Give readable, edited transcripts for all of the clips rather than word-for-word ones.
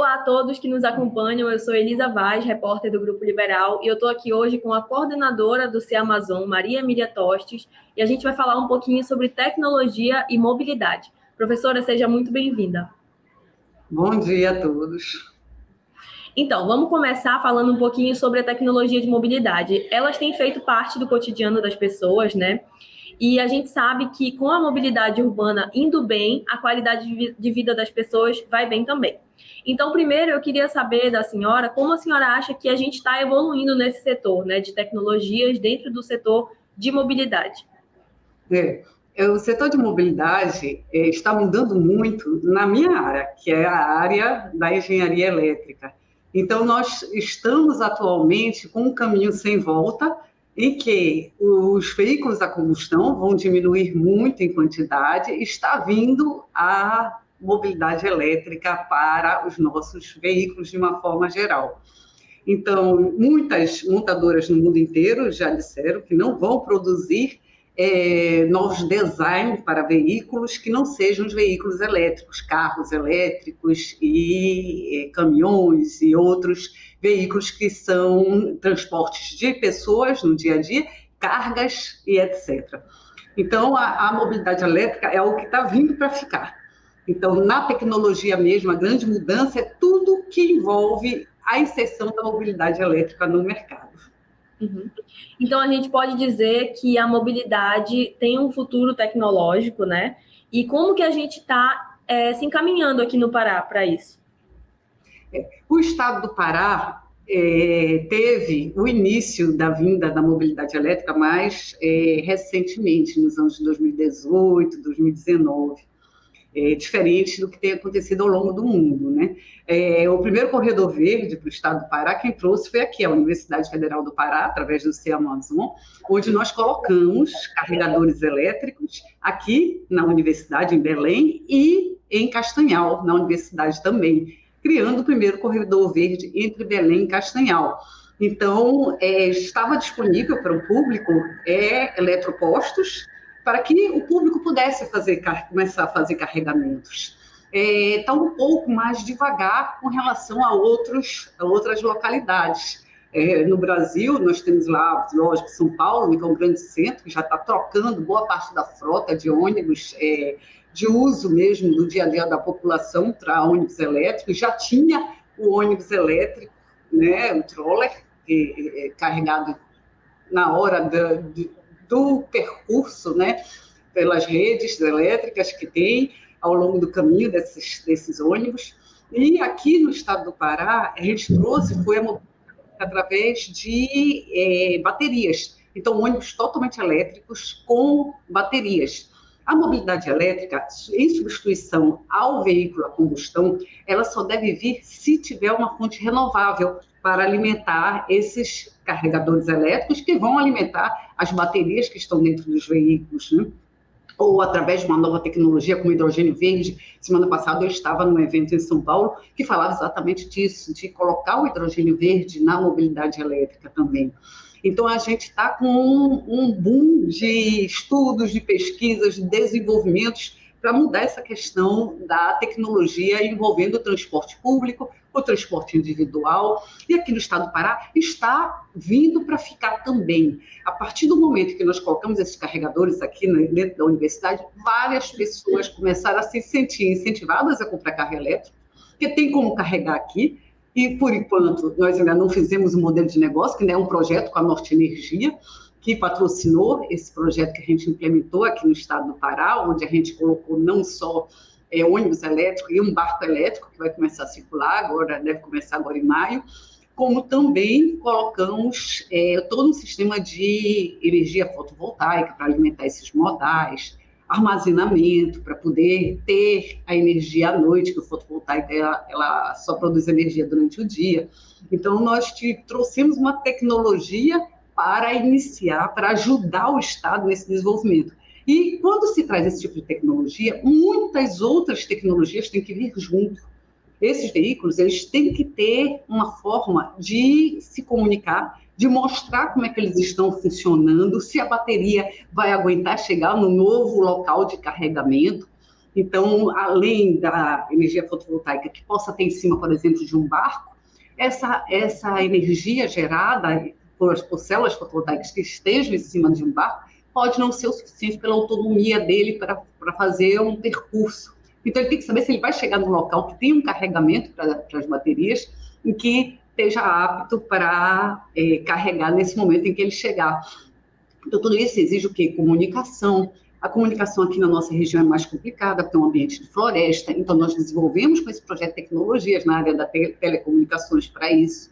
Olá a todos que nos acompanham, eu sou Elisa Vaz, repórter do Grupo Liberal, e eu estou aqui hoje com a coordenadora do CEAmazon, Maria Emília Tostes, e a gente vai falar um pouquinho sobre tecnologia e mobilidade. Professora, seja muito bem-vinda. Bom dia a todos. Então, vamos começar falando um pouquinho sobre a tecnologia de mobilidade. Elas têm feito parte do cotidiano das pessoas, né? E a gente sabe que com a mobilidade urbana indo bem, a qualidade de vida das pessoas vai bem também. Então, primeiro, eu queria saber da senhora como a senhora acha que a gente está evoluindo nesse setor, né, de tecnologias dentro do setor de mobilidade. O setor de mobilidade está mudando muito na minha área, que é a área da engenharia elétrica. Então, nós estamos atualmente com um caminho sem volta, em que os veículos a combustão vão diminuir muito em quantidade, está vindo a mobilidade elétrica para os nossos veículos de uma forma geral. Então, muitas montadoras no mundo inteiro já disseram que não vão produzir novos designs para veículos que não sejam os veículos elétricos, carros elétricos e caminhões e outros veículos que são transportes de pessoas no dia a dia, cargas e etc. Então, a mobilidade elétrica é algo que está vindo para ficar. Então, na tecnologia mesmo, a grande mudança é tudo que envolve a inserção da mobilidade elétrica no mercado. Uhum. Então, a gente pode dizer que a mobilidade tem um futuro tecnológico, né? E como que a gente está se encaminhando aqui no Pará para isso? O estado do Pará teve o início da vinda da mobilidade elétrica mais recentemente, nos anos de 2018, 2019. Diferente do que tem acontecido ao longo do mundo, né? O primeiro corredor verde para o estado do Pará, quem trouxe foi aqui, a Universidade Federal do Pará, através do CEAmazon, onde nós colocamos carregadores elétricos aqui na universidade, em Belém, e em Castanhal, na universidade também, criando o primeiro corredor verde entre Belém e Castanhal. Então, estava disponível para o público eletropostos, para que o público pudesse começar a fazer carregamentos. Está um pouco mais devagar com relação a outras localidades. No Brasil, nós temos lá, lógico, São Paulo, que é um grande centro, que já está trocando boa parte da frota de ônibus de uso mesmo do dia a dia da população para ônibus elétricos. Já tinha o ônibus elétrico, né, o troller, carregado na hora do percurso, né, pelas redes elétricas que tem ao longo do caminho desses ônibus. E aqui no estado do Pará, a gente trouxe, foi a mobilidade através de baterias. Então, ônibus totalmente elétricos com baterias. A mobilidade elétrica, em substituição ao veículo a combustão, ela só deve vir se tiver uma fonte renovável para alimentar esses carregadores elétricos que vão alimentar as baterias que estão dentro dos veículos, né? Ou através de uma nova tecnologia como hidrogênio verde. Semana passada eu estava num evento em São Paulo que falava exatamente disso, de colocar o hidrogênio verde na mobilidade elétrica também. Então, a gente está com um boom de estudos, de pesquisas, de desenvolvimentos para mudar essa questão da tecnologia envolvendo o transporte público, o transporte individual. E aqui no estado do Pará está vindo para ficar também. A partir do momento que nós colocamos esses carregadores aqui dentro da universidade, várias pessoas começaram a se sentir incentivadas a comprar carro elétrico, porque tem como carregar aqui. E, por enquanto, nós ainda não fizemos um modelo de negócio, que é um projeto com a Norte Energia, que patrocinou esse projeto que a gente implementou aqui no estado do Pará, onde a gente colocou não só ônibus elétrico e um barco elétrico, que vai começar a circular agora, deve começar agora em maio, como também colocamos todo um sistema de energia fotovoltaica para alimentar esses modais, armazenamento para poder ter a energia à noite, que o fotovoltaico ela só produz energia durante o dia. Então, nós trouxemos uma tecnologia para iniciar, para ajudar o Estado nesse desenvolvimento. E quando se traz esse tipo de tecnologia, muitas outras tecnologias têm que vir junto. Esses veículos, eles têm que ter uma forma de se comunicar, de mostrar como é que eles estão funcionando, se a bateria vai aguentar chegar no novo local de carregamento. Então, além da energia fotovoltaica que possa ter em cima, por exemplo, de um barco, essa energia gerada por células fotovoltaicas que estejam em cima de um barco pode não ser o suficiente pela autonomia dele para fazer um percurso. Então, ele tem que saber se ele vai chegar num local que tem um carregamento para as baterias e que esteja apto para carregar nesse momento em que ele chegar. Então, tudo isso exige o quê? Comunicação. A comunicação aqui na nossa região é mais complicada, porque é um ambiente de floresta, então nós desenvolvemos com esse projeto tecnologias na área das telecomunicações para isso.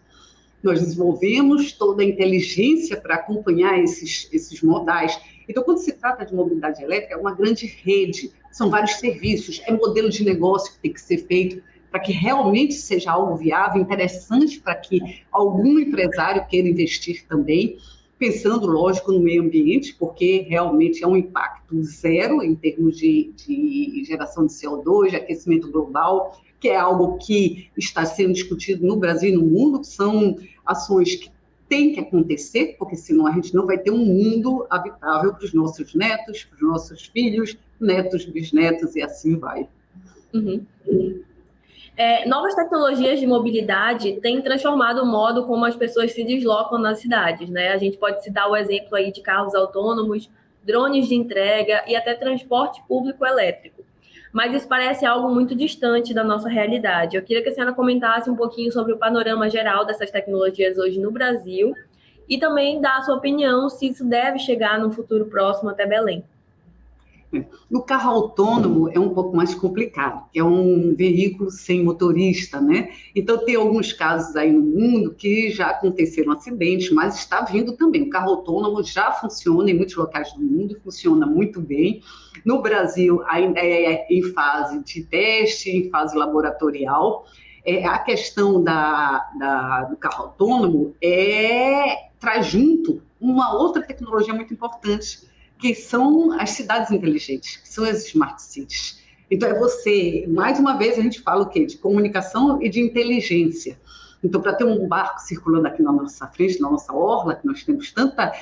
Nós desenvolvemos toda a inteligência para acompanhar esses modais. Então, quando se trata de mobilidade elétrica, é uma grande rede, são vários serviços, é modelo de negócio que tem que ser feito para que realmente seja algo viável, interessante para que algum empresário queira investir também, pensando, lógico, no meio ambiente, porque realmente é um impacto zero em termos de geração de CO2, de aquecimento global, que é algo que está sendo discutido no Brasil e no mundo, que são ações que têm que acontecer, porque senão a gente não vai ter um mundo habitável para os nossos netos, para os nossos filhos, netos, bisnetos, e assim vai. Uhum. Novas tecnologias de mobilidade têm transformado o modo como as pessoas se deslocam nas cidades, né? A gente pode citar o exemplo aí de carros autônomos, drones de entrega e até transporte público elétrico. Mas isso parece algo muito distante da nossa realidade. Eu queria que a senhora comentasse um pouquinho sobre o panorama geral dessas tecnologias hoje no Brasil e também dar a sua opinião se isso deve chegar no futuro próximo até Belém. No carro autônomo é um pouco mais complicado, é um veículo sem motorista, né? Então tem alguns casos aí no mundo que já aconteceram acidentes, mas está vindo também. O carro autônomo já funciona em muitos locais do mundo, funciona muito bem. No Brasil ainda é em fase de teste, em fase laboratorial. A questão do carro autônomo traz junto uma outra tecnologia muito importante, que são as cidades inteligentes, que são as smart cities. Então, mais uma vez, a gente fala o quê? De comunicação e de inteligência. Então, para ter um barco circulando aqui na nossa frente, na nossa orla, que nós temos tantas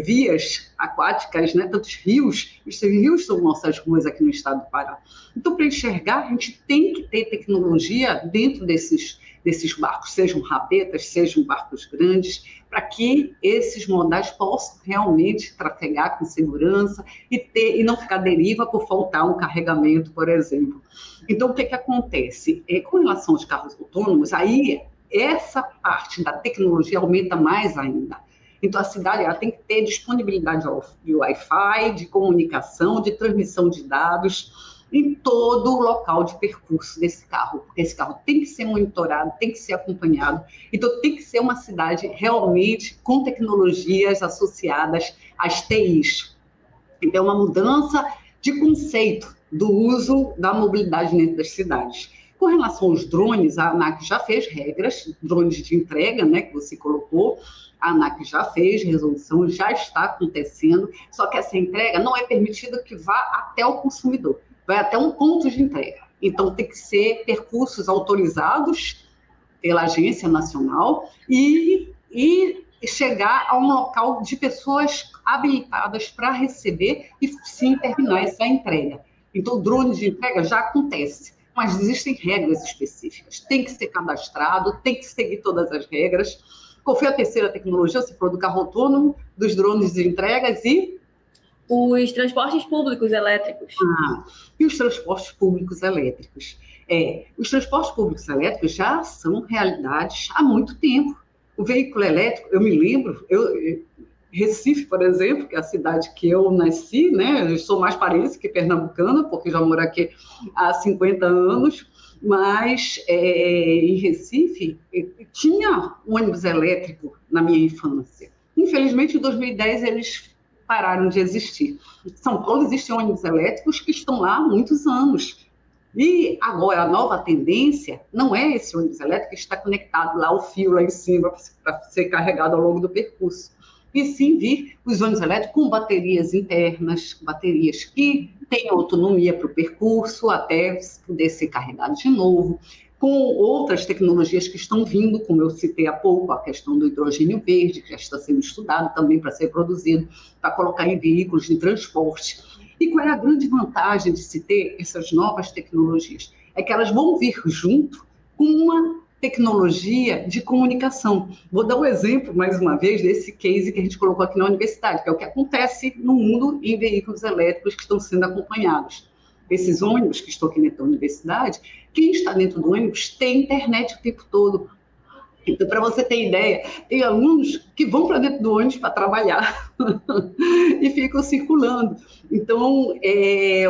vias aquáticas, né? Tantos rios, os rios são nossas ruas aqui no estado do Pará. Então, para enxergar, a gente tem que ter tecnologia dentro desses barcos, sejam rabetas, sejam barcos grandes, para que esses modais possam realmente trafegar com segurança e não ficar deriva por faltar um carregamento, por exemplo. Então, o que acontece? Com relação aos carros autônomos, aí essa parte da tecnologia aumenta mais ainda. Então, a cidade tem que ter disponibilidade de Wi-Fi, de comunicação, de transmissão de dados em todo o local de percurso desse carro, porque esse carro tem que ser monitorado, tem que ser acompanhado, então tem que ser uma cidade realmente com tecnologias associadas às TIs. Então, é uma mudança de conceito do uso da mobilidade dentro das cidades. Com relação aos drones, a ANAC já fez regras, drones de entrega, né, que você colocou, a ANAC já fez resolução, já está acontecendo, só que essa entrega não é permitida que vá até o consumidor, vai até um ponto de entrega. Então, tem que ser percursos autorizados pela Agência Nacional e chegar a um local de pessoas habilitadas para receber e, sim, terminar essa entrega. Então, o drone de entrega já acontece, mas existem regras específicas. Tem que ser cadastrado, tem que seguir todas as regras. Qual foi a terceira tecnologia? Você falou do carro autônomo, dos drones de entregas e... Os transportes públicos elétricos. E os transportes públicos elétricos? Os transportes públicos elétricos já são realidades há muito tempo. O veículo elétrico, eu me lembro, Recife, por exemplo, que é a cidade que eu nasci, né? Eu sou mais paraense que pernambucana, porque já moro aqui há 50 anos, mas em Recife tinha um ônibus elétrico na minha infância. Infelizmente, em 2010, eles pararam de existir. Em São Paulo existem ônibus elétricos que estão lá há muitos anos. E agora a nova tendência não é esse ônibus elétrico que está conectado lá, o fio lá em cima, para ser carregado ao longo do percurso. E sim vir os ônibus elétricos com baterias internas, baterias que têm autonomia para o percurso, até poder ser carregado de novo. com outras tecnologias que estão vindo, como eu citei há pouco, a questão do hidrogênio verde, que já está sendo estudado também para ser produzido, para colocar em veículos de transporte. E qual é a grande vantagem de se ter essas novas tecnologias? É que elas vão vir junto com uma tecnologia de comunicação. Vou dar um exemplo, mais uma vez, desse case que a gente colocou aqui na universidade, que é o que acontece no mundo em veículos elétricos que estão sendo acompanhados. Esses ônibus que estão aqui dentro da universidade, quem está dentro do ônibus tem internet o tempo todo. Então, para você ter ideia, tem alunos que vão para dentro do ônibus para trabalhar e ficam circulando. Então,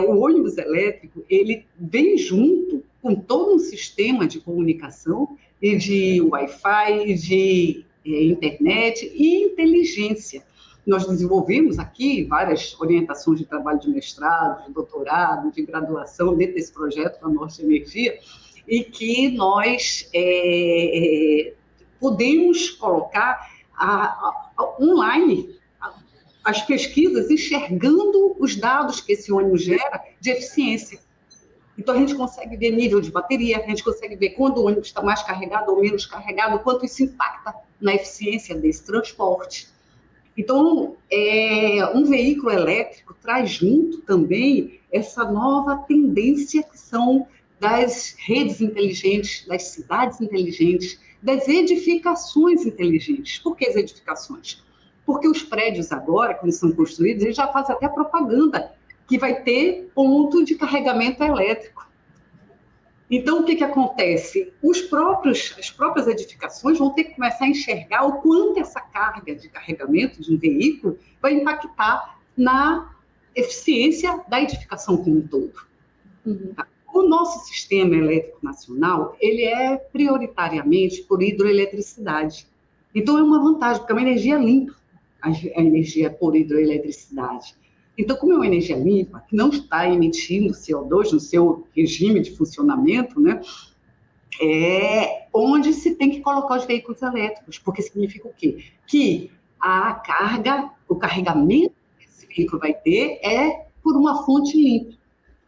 o ônibus elétrico, ele vem junto com todo um sistema de comunicação e de Wi-Fi, de internet e inteligência. Nós desenvolvemos aqui várias orientações de trabalho de mestrado, de doutorado, de graduação dentro desse projeto da Norte Energia, e que nós podemos colocar online as pesquisas enxergando os dados que esse ônibus gera de eficiência. Então, a gente consegue ver nível de bateria, a gente consegue ver quando o ônibus está mais carregado ou menos carregado, quanto isso impacta na eficiência desse transporte. Então, um veículo elétrico traz junto também essa nova tendência que são das redes inteligentes, das cidades inteligentes, das edificações inteligentes. Por que as edificações? Porque os prédios agora, quando são construídos, eles já fazem até propaganda que vai ter ponto de carregamento elétrico. Então, o que acontece? As próprias edificações vão ter que começar a enxergar o quanto essa carga de carregamento de um veículo vai impactar na eficiência da edificação como um todo. Uhum. O nosso sistema elétrico nacional, ele é prioritariamente por hidroeletricidade. Então, é uma vantagem, porque é uma energia limpa, a energia por hidroeletricidade. Então, como é uma energia limpa, que não está emitindo CO2 no seu regime de funcionamento, né, é onde se tem que colocar os veículos elétricos, porque significa o quê? Que a carga, o carregamento que esse veículo vai ter é por uma fonte limpa.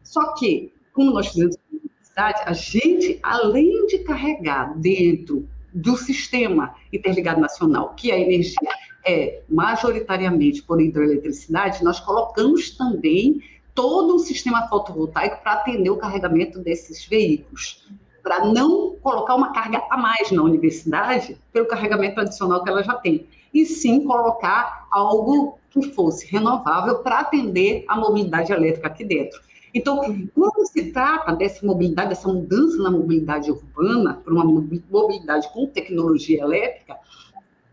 Só que, como nós fizemos na universidade, a gente, além de carregar dentro do sistema interligado nacional, que a energia é majoritariamente por hidroeletricidade, nós colocamos também todo um sistema fotovoltaico para atender o carregamento desses veículos, para não colocar uma carga a mais na universidade pelo carregamento adicional que ela já tem, e sim colocar algo que fosse renovável para atender a mobilidade elétrica aqui dentro. Então, quando se trata dessa mobilidade, dessa mudança na mobilidade urbana, para uma mobilidade com tecnologia elétrica,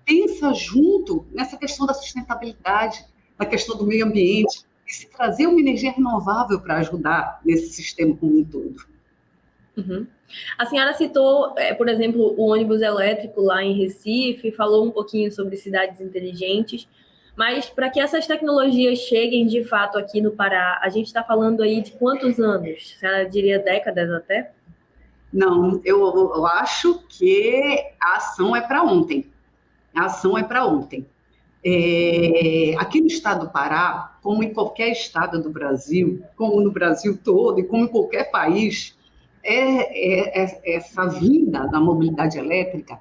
pensa junto nessa questão da sustentabilidade, na questão do meio ambiente, e se trazer uma energia renovável para ajudar nesse sistema como um todo. Uhum. A senhora citou, por exemplo, o ônibus elétrico lá em Recife, falou um pouquinho sobre cidades inteligentes, mas para que essas tecnologias cheguem de fato aqui no Pará, a gente está falando aí de quantos anos? A senhora diria décadas até? Não, eu acho que a ação é para ontem. A ação é para ontem. Aqui no estado do Pará, como em qualquer estado do Brasil, como no Brasil todo e como em qualquer país, essa vinda da mobilidade elétrica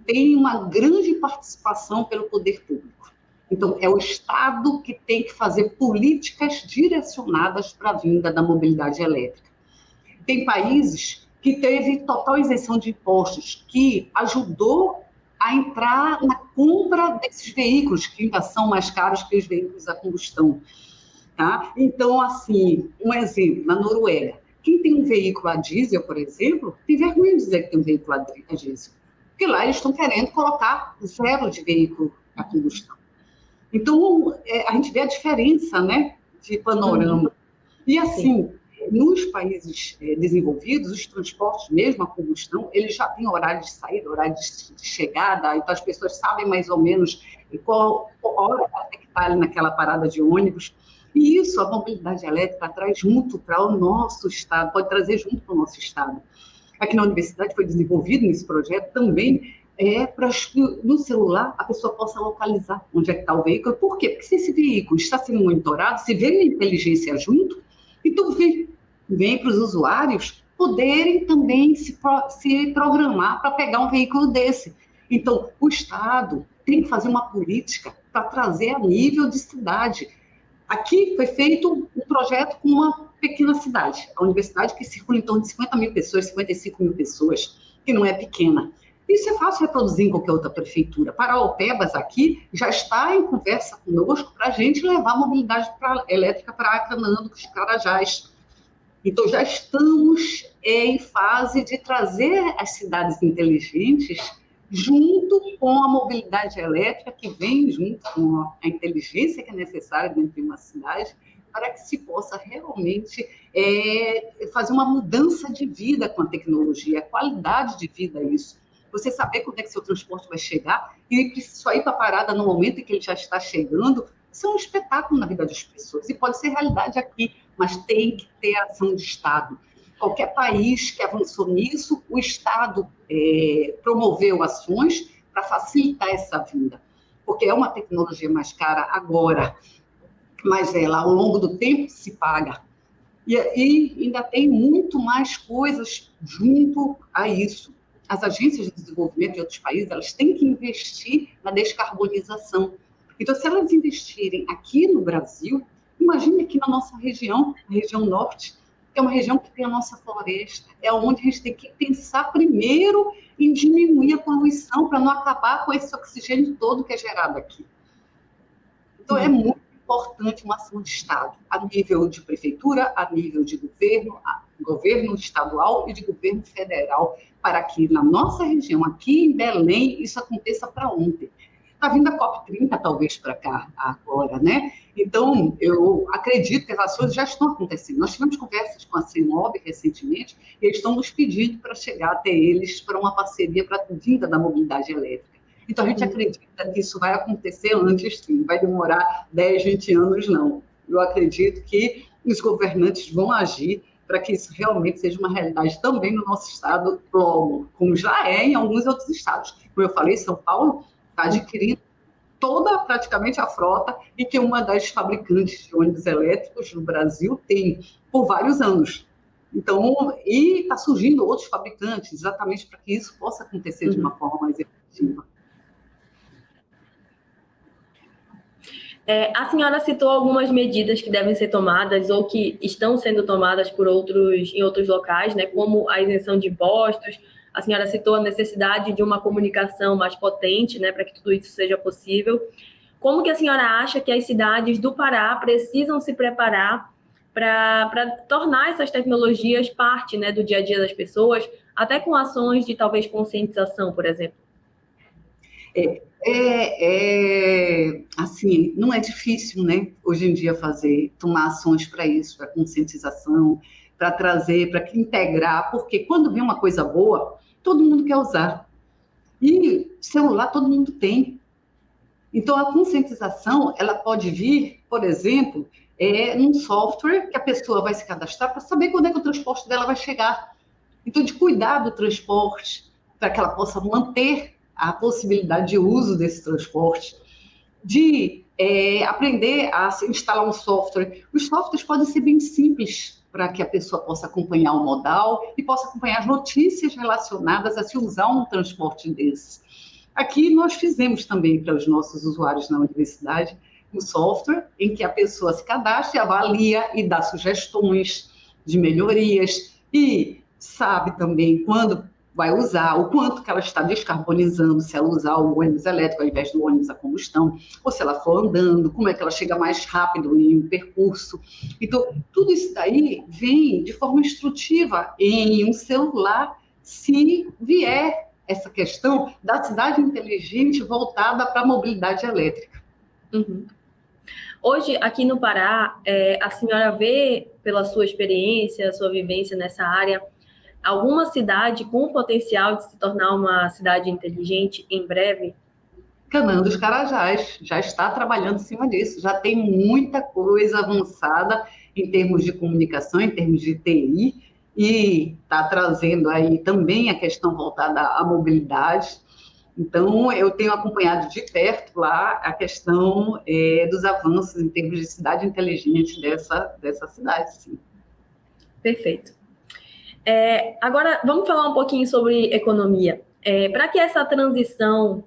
tem uma grande participação pelo poder público. Então, é o Estado que tem que fazer políticas direcionadas para a vinda da mobilidade elétrica. Tem países que teve total isenção de impostos, que ajudou a entrar na compra desses veículos, que ainda são mais caros que os veículos a combustão. Tá? Então, assim, um exemplo, na Noruega, quem tem um veículo a diesel, por exemplo, tem vergonha de dizer que tem um veículo a diesel, porque lá eles estão querendo colocar zero de veículo a combustão. Então, a gente vê a diferença, né, de panorama. E, assim, nos países desenvolvidos, os transportes, mesmo a combustão, eles já têm horário de saída, horário de chegada, então as pessoas sabem mais ou menos qual hora ela tem que estar ali naquela parada de ônibus. E isso a mobilidade elétrica traz junto para o nosso estado, pode trazer junto para o nosso estado. Aqui na universidade foi desenvolvido nesse projeto também, para que no celular a pessoa possa localizar onde é que está o veículo. Por quê? Porque se esse veículo está sendo monitorado, se vê a inteligência junto, então vem para os usuários poderem também se programar para pegar um veículo desse. Então, o Estado tem que fazer uma política para trazer a nível de cidade. Aqui foi feito um projeto com uma pequena cidade, a universidade que circula em torno de 50 mil pessoas, 55 mil pessoas, que não é pequena. Isso é fácil reproduzir em qualquer outra prefeitura. Paraopebas aqui já está em conversa conosco para a gente levar a mobilidade elétrica para Acanã dos Carajás. Então, já estamos em fase de trazer as cidades inteligentes junto com a mobilidade elétrica, que vem junto com a inteligência que é necessária dentro de uma cidade, para que se possa realmente fazer uma mudança de vida com a tecnologia, a qualidade de vida é isso. Você saber quando é que seu transporte vai chegar e só ir para a parada no momento em que ele já está chegando, isso é um espetáculo na vida das pessoas e pode ser realidade aqui, mas tem que ter ação de Estado. Qualquer país que avançou nisso, o Estado promoveu ações para facilitar essa vinda, porque é uma tecnologia mais cara agora, mas ela, ao longo do tempo, se paga. E ainda tem muito mais coisas junto a isso. As agências de desenvolvimento de outros países, elas têm que investir na descarbonização. Então, se elas investirem aqui no Brasil, imagine aqui na nossa região, a região norte, que é uma região que tem a nossa floresta, é onde a gente tem que pensar primeiro em diminuir a poluição para não acabar com esse oxigênio todo que é gerado aqui. Então, é muito importante uma ação de Estado, a nível de prefeitura, a nível de governo estadual e de governo federal, para que na nossa região, aqui em Belém, isso aconteça para ontem. Está vindo a COP30, talvez, para cá agora, né? Então, eu acredito que as ações já estão acontecendo. Nós tivemos conversas com a CEMOB recentemente, e eles estão nos pedindo para chegar até eles para uma parceria para a vinda da mobilidade elétrica. Então, a gente acredita que isso vai acontecer antes, sim, vai demorar 10, 20 anos, não. Eu acredito que os governantes vão agir para que isso realmente seja uma realidade também no nosso estado logo, como já é em alguns outros estados. Como eu falei, São Paulo está adquirindo praticamente a frota e que uma das fabricantes de ônibus elétricos no Brasil tem por vários anos. Então, e está surgindo outros fabricantes, exatamente para que isso possa acontecer de uma forma mais efetiva. A senhora citou algumas medidas que devem ser tomadas ou que estão sendo tomadas em outros locais, né, como a isenção de impostos. A senhora citou a necessidade de uma comunicação mais potente, né, para que tudo isso seja possível. Como que a senhora acha que as cidades do Pará precisam se preparar para tornar essas tecnologias parte, né, do dia a dia das pessoas, até com ações de talvez conscientização, por exemplo? Assim, não é difícil, né, hoje em dia tomar ações para isso, para conscientização, para trazer, para integrar, porque quando vem uma coisa boa, todo mundo quer usar. E celular todo mundo tem. Então, a conscientização, ela pode vir, por exemplo, num software que a pessoa vai se cadastrar para saber quando é que o transporte dela vai chegar. Então, de cuidar do transporte, para que ela possa manter a possibilidade de uso desse transporte, de aprender a instalar um software. Os softwares podem ser bem simples para que a pessoa possa acompanhar o modal e possa acompanhar as notícias relacionadas a se usar um transporte desse. Aqui nós fizemos também para os nossos usuários na universidade um software em que a pessoa se cadastra, avalia e dá sugestões de melhorias e sabe também quando vai usar, o quanto que ela está descarbonizando, se ela usar o ônibus elétrico ao invés do ônibus a combustão, ou se ela for andando, como é que ela chega mais rápido em um percurso. Então, tudo isso daí vem de forma instrutiva em um celular, se vier essa questão da cidade inteligente voltada para a mobilidade elétrica. Uhum. Hoje, aqui no Pará, a senhora vê, pela sua experiência, sua vivência nessa área, alguma cidade com o potencial de se tornar uma cidade inteligente em breve? Acanã dos Carajás já está trabalhando em cima disso, já tem muita coisa avançada em termos de comunicação, em termos de TI, e está trazendo aí também a questão voltada à mobilidade. Então, eu tenho acompanhado de perto lá a questão dos avanços em termos de cidade inteligente dessa cidade, sim. Perfeito. Agora, vamos falar um pouquinho sobre economia. Para que essa transição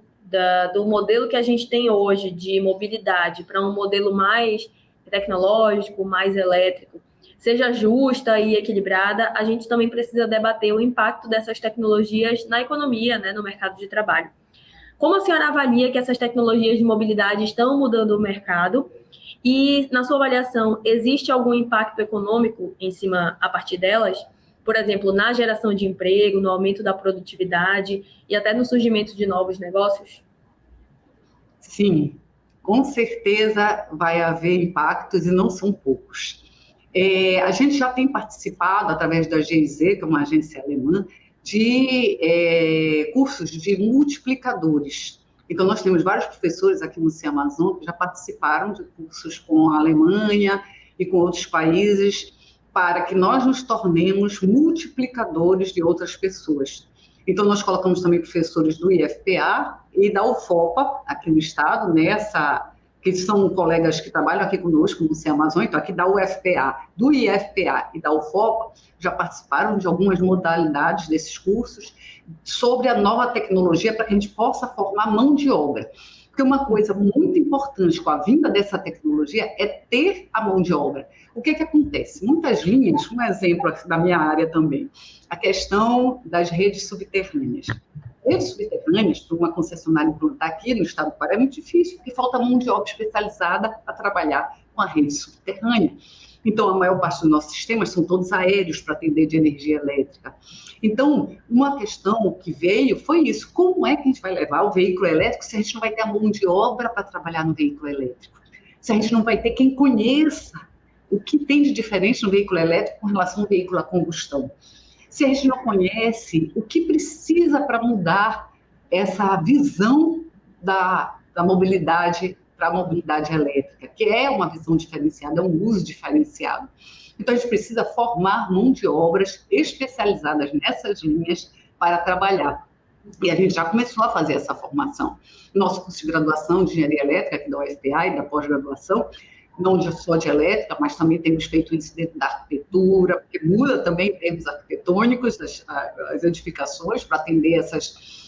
do modelo que a gente tem hoje de mobilidade para um modelo mais tecnológico, mais elétrico, seja justa e equilibrada, a gente também precisa debater o impacto dessas tecnologias na economia, né, no mercado de trabalho. Como a senhora avalia que essas tecnologias de mobilidade estão mudando o mercado? E, na sua avaliação, existe algum impacto econômico em cima, a partir delas? Por exemplo, na geração de emprego, no aumento da produtividade e até no surgimento de novos negócios? Sim, com certeza vai haver impactos e não são poucos. A gente já tem participado, através da GIZ, que é uma agência alemã, de cursos de multiplicadores. Então, nós temos vários professores aqui no CIAmazon que já participaram de cursos com a Alemanha e com outros países, para que nós nos tornemos multiplicadores de outras pessoas. Então, nós colocamos também professores do IFPA e da UFOPA, aqui no estado, que são colegas que trabalham aqui conosco no CIAmazon, então aqui da UFPA, do IFPA e da UFOPA, já participaram de algumas modalidades desses cursos sobre a nova tecnologia para que a gente possa formar mão de obra. Porque uma coisa muito importante com a vinda dessa tecnologia é ter a mão de obra. O que acontece? Muitas linhas, um exemplo da minha área também, a questão das redes subterrâneas. Redes subterrâneas, para uma concessionária implantar aqui no estado do Pará, é muito difícil, porque falta mão de obra especializada para trabalhar com a rede subterrânea. Então, a maior parte dos nossos sistemas são todos aéreos para atender de energia elétrica. Então, uma questão que veio foi isso: como é que a gente vai levar o veículo elétrico se a gente não vai ter a mão de obra para trabalhar no veículo elétrico? Se a gente não vai ter quem conheça o que tem de diferente no veículo elétrico com relação ao veículo a combustão? Se a gente não conhece o que precisa para mudar essa visão da mobilidade para a mobilidade elétrica, que é uma visão diferenciada, é um uso diferenciado. Então, a gente precisa formar mão de obras especializadas nessas linhas para trabalhar. E a gente já começou a fazer essa formação. Nosso curso de graduação de Engenharia Elétrica, aqui da UFPA e da pós-graduação, não só de elétrica, mas também temos feito isso dentro da arquitetura, porque muda também em termos arquitetônicos as edificações para atender esses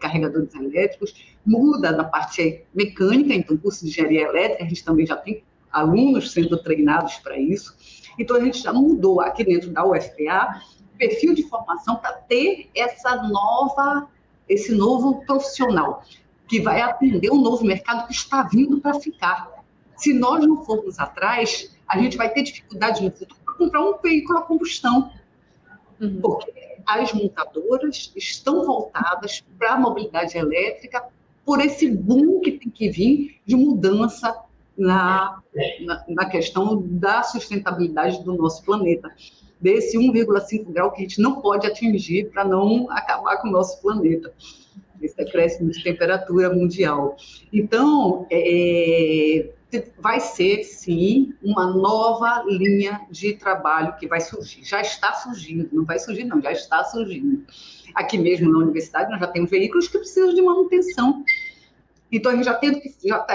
carregadores elétricos, muda na parte mecânica, então curso de engenharia elétrica, a gente também já tem alunos sendo treinados para isso, então a gente já mudou aqui dentro da UFPA o perfil de formação para ter esse novo profissional, que vai atender um novo mercado que está vindo para ficar. Se nós não formos atrás, a gente vai ter dificuldade no futuro para comprar um veículo a combustão, porque as montadoras estão voltadas para a mobilidade elétrica por esse boom que tem que vir de mudança na questão da sustentabilidade do nosso planeta, desse 1,5 grau que a gente não pode atingir para não acabar com o nosso planeta, esse acréscimo de temperatura mundial. Então, vai ser, sim, uma nova linha de trabalho que vai surgir. Já está surgindo, não vai surgir não, já está surgindo. Aqui mesmo na universidade nós já temos veículos que precisam de manutenção. Então a gente já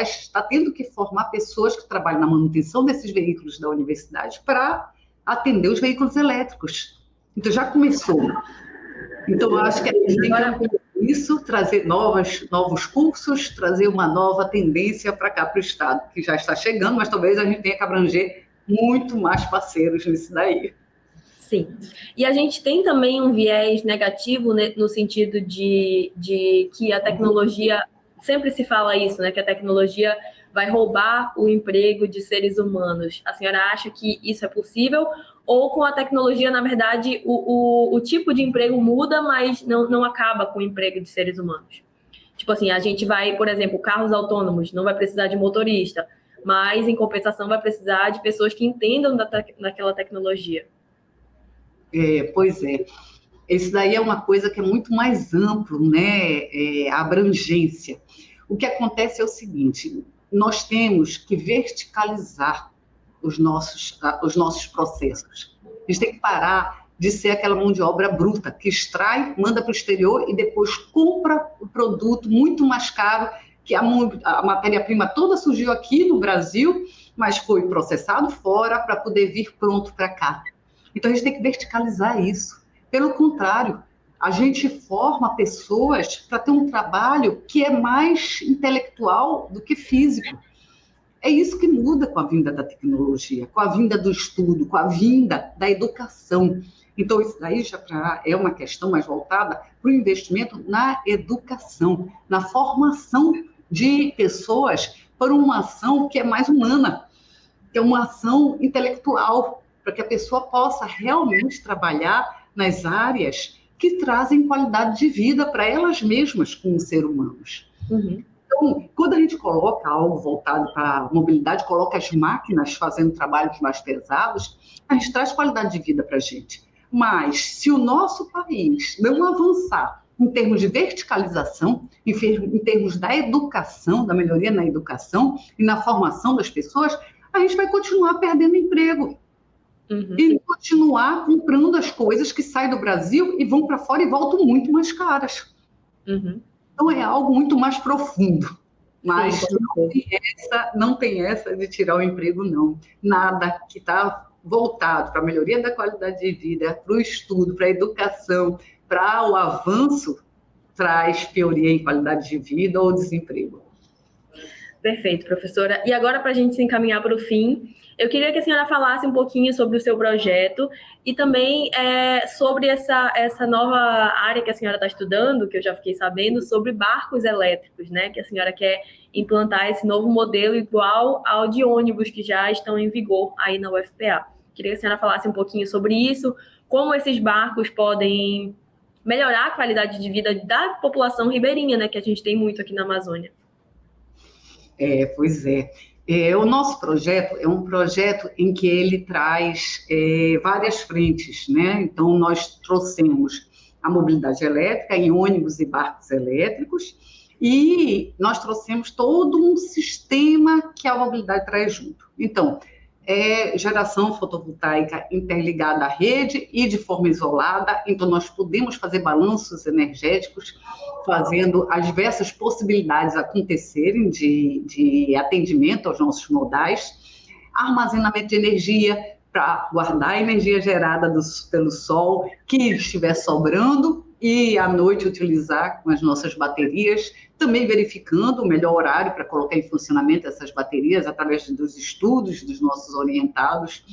está tendo que formar pessoas que trabalham na manutenção desses veículos da universidade para atender os veículos elétricos. Então já começou. Então eu acho que a gente tem que isso, trazer novos cursos, trazer uma nova tendência para cá, para o Estado, que já está chegando, mas talvez a gente tenha que abranger muito mais parceiros nisso daí. Sim. E a gente tem também um viés negativo, né, no sentido de que a tecnologia, sempre se fala isso, né, que a tecnologia vai roubar o emprego de seres humanos. A senhora acha que isso é possível? Ou com a tecnologia, na verdade, o tipo de emprego muda, mas não acaba com o emprego de seres humanos? Tipo assim, a gente vai, por exemplo, carros autônomos, não vai precisar de motorista, mas, em compensação, vai precisar de pessoas que entendam daquela tecnologia. Pois é. Isso daí é uma coisa que é muito mais amplo, né? A abrangência. O que acontece é o seguinte: nós temos que verticalizar os nossos processos. A gente tem que parar de ser aquela mão de obra bruta, que extrai, manda para o exterior e depois compra o produto muito mais caro, que a matéria-prima toda surgiu aqui no Brasil, mas foi processado fora para poder vir pronto para cá. Então, a gente tem que verticalizar isso. Pelo contrário, a gente forma pessoas para ter um trabalho que é mais intelectual do que físico. É isso que muda com a vinda da tecnologia, com a vinda do estudo, com a vinda da educação. Então, isso daí já é uma questão mais voltada para o investimento na educação, na formação de pessoas para uma ação que é mais humana, que é uma ação intelectual, para que a pessoa possa realmente trabalhar nas áreas que trazem qualidade de vida para elas mesmas como seres humanos. Uhum. Então, quando a gente coloca algo voltado para a mobilidade, coloca as máquinas fazendo trabalhos mais pesados, a gente traz qualidade de vida para a gente. Mas, se o nosso país não avançar em termos de verticalização, em termos da educação, da melhoria na educação e na formação das pessoas, a gente vai continuar perdendo emprego. Uhum. E continuar comprando as coisas que saem do Brasil e vão para fora e voltam muito mais caras. Uhum. Então, é algo muito mais profundo. Mas sim, não tem essa de tirar o emprego, não. Nada que está voltado para a melhoria da qualidade de vida, para o estudo, para a educação, para o avanço, traz pioria em qualidade de vida ou desemprego. Perfeito, professora. E agora, para a gente se encaminhar para o fim, eu queria que a senhora falasse um pouquinho sobre o seu projeto e também sobre essa nova área que a senhora está estudando, que eu já fiquei sabendo, sobre barcos elétricos, né? Que a senhora quer implantar esse novo modelo igual ao de ônibus que já estão em vigor aí na UFPA. Queria que a senhora falasse um pouquinho sobre isso, como esses barcos podem melhorar a qualidade de vida da população ribeirinha, né? Que a gente tem muito aqui na Amazônia. Pois é. O nosso projeto é um projeto em que ele traz várias frentes, né? Então, nós trouxemos a mobilidade elétrica em ônibus e barcos elétricos e nós trouxemos todo um sistema que a mobilidade traz junto. Então, geração fotovoltaica interligada à rede e de forma isolada, então nós podemos fazer balanços energéticos, fazendo as diversas possibilidades acontecerem de atendimento aos nossos modais, armazenamento de energia para guardar a energia gerada pelo sol que estiver sobrando e à noite utilizar com as nossas baterias, também verificando o melhor horário para colocar em funcionamento essas baterias através dos estudos dos nossos orientados.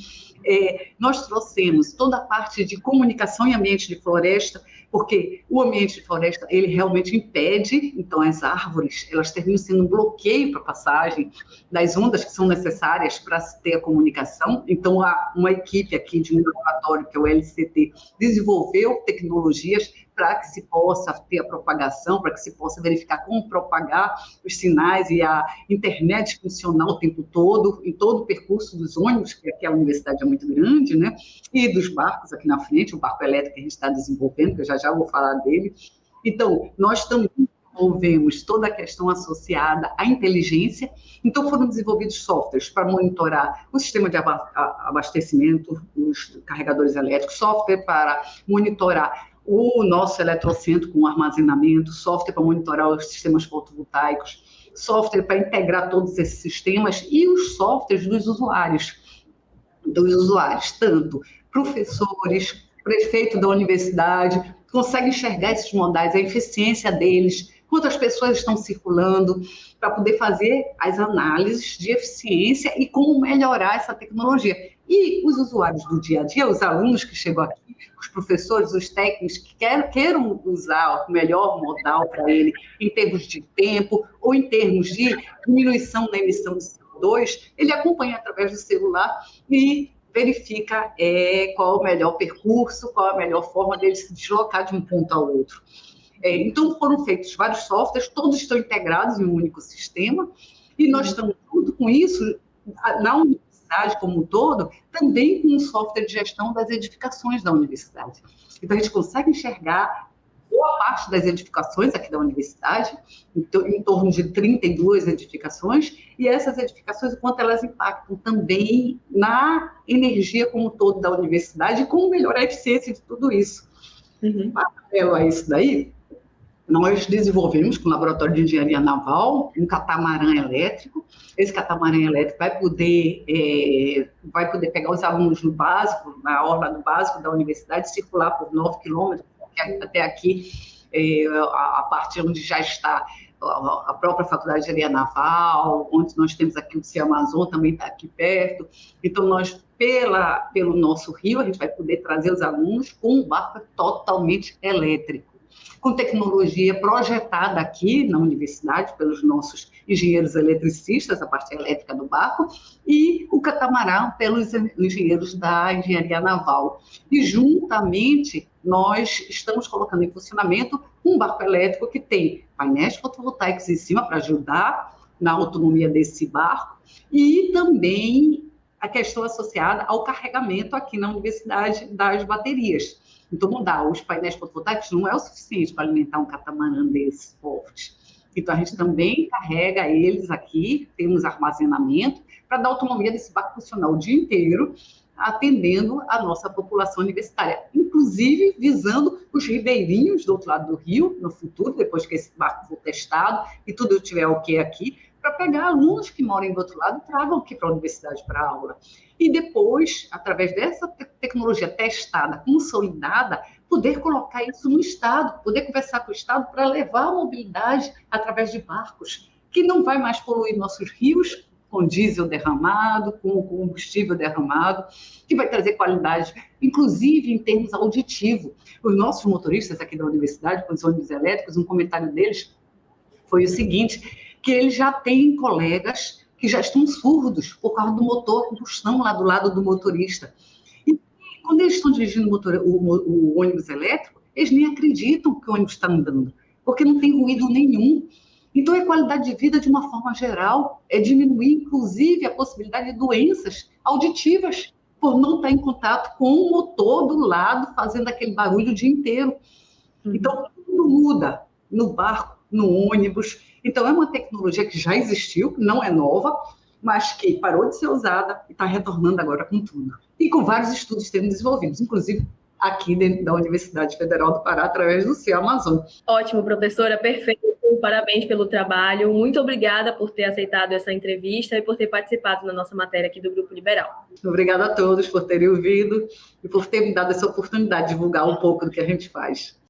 Nós trouxemos toda a parte de comunicação em ambiente de floresta, porque o ambiente de floresta, ele realmente impede, então as árvores, elas terminam sendo um bloqueio para a passagem das ondas que são necessárias para se ter a comunicação. Então, uma equipe aqui de um laboratório, que é o LCT, desenvolveu tecnologias para que se possa ter a propagação, para que se possa verificar como propagar os sinais e a internet funcionar o tempo todo, em todo o percurso dos ônibus, que aqui a universidade é muito grande, né? E dos barcos aqui na frente, o barco elétrico que a gente está desenvolvendo, que eu já vou falar dele. Então, nós também desenvolvemos toda a questão associada à inteligência. Então, foram desenvolvidos softwares para monitorar o sistema de abastecimento, os carregadores elétricos, software para monitorar o nosso eletrocentro com armazenamento, software para monitorar os sistemas fotovoltaicos, software para integrar todos esses sistemas e os softwares dos usuários, tanto professores, prefeito da universidade, consegue enxergar esses modais, a eficiência deles, quantas pessoas estão circulando, para poder fazer as análises de eficiência e como melhorar essa tecnologia. E os usuários do dia a dia, os alunos que chegam aqui, os professores, os técnicos que queiram usar o melhor modal para ele, em termos de tempo ou em termos de diminuição da emissão de CO2, ele acompanha através do celular e verifica qual é o melhor percurso, qual é a melhor forma dele se deslocar de um ponto ao outro. Então, foram feitos vários softwares, todos estão integrados em um único sistema, e nós estamos, junto com isso, na universidade como um todo, também com um software de gestão das edificações da universidade. Então, a gente consegue enxergar boa parte das edificações aqui da universidade, em torno de 32 edificações, e essas edificações, o quanto elas impactam também na energia como um todo da universidade, e como melhorar a eficiência de tudo isso. Paralelo a isso daí, Nós desenvolvemos com o Laboratório de Engenharia Naval um catamarã elétrico. Esse catamarã elétrico vai poder pegar os alunos no básico, na orla do básico da universidade, circular por 9 quilômetros, até aqui, a parte onde já está a própria Faculdade de Engenharia Naval, onde nós temos aqui o Cia Amazon, também está aqui perto. Então, nós, pelo nosso rio, a gente vai poder trazer os alunos com um barco totalmente elétrico, com tecnologia projetada aqui na universidade pelos nossos engenheiros eletricistas, a parte elétrica do barco, e o catamarã pelos engenheiros da engenharia naval. E, juntamente, nós estamos colocando em funcionamento um barco elétrico que tem painéis fotovoltaicos em cima para ajudar na autonomia desse barco, e também a questão associada ao carregamento aqui na universidade das baterias. Então, mudar os painéis fotovoltaicos não é o suficiente para alimentar um catamarã desse porte. Então, a gente também carrega eles aqui, temos armazenamento, para dar autonomia desse barco funcionar o dia inteiro, atendendo a nossa população universitária, inclusive visando os ribeirinhos do outro lado do rio, no futuro, depois que esse barco for testado e tudo tiver ok aqui, para pegar alunos que moram do outro lado e tragam aqui para a universidade para aula. E depois, através dessa tecnologia testada, consolidada, poder colocar isso no Estado, poder conversar com o Estado para levar a mobilidade através de barcos, que não vai mais poluir nossos rios com diesel derramado, com combustível derramado, que vai trazer qualidade, inclusive em termos auditivos. Os nossos motoristas aqui da universidade, com os ônibus elétricos, um comentário deles foi o seguinte, que eles já têm colegas que já estão surdos por causa do motor, combustão lá do lado do motorista. E quando eles estão dirigindo o ônibus elétrico, eles nem acreditam que o ônibus está andando, porque não tem ruído nenhum. Então, é qualidade de vida de uma forma geral, é diminuir, inclusive, a possibilidade de doenças auditivas, por não estar em contato com o motor do lado, fazendo aquele barulho o dia inteiro. Então, tudo muda no barco, no ônibus. Então, é uma tecnologia que já existiu, não é nova, mas que parou de ser usada e está retornando agora com tudo. E com vários estudos sendo desenvolvidos, inclusive aqui dentro da Universidade Federal do Pará, através do Cia Amazon. Ótimo, professora, perfeito. Parabéns pelo trabalho. Muito obrigada por ter aceitado essa entrevista e por ter participado na nossa matéria aqui do Grupo Liberal. Obrigada a todos por terem ouvido e por ter me dado essa oportunidade de divulgar um pouco do que a gente faz.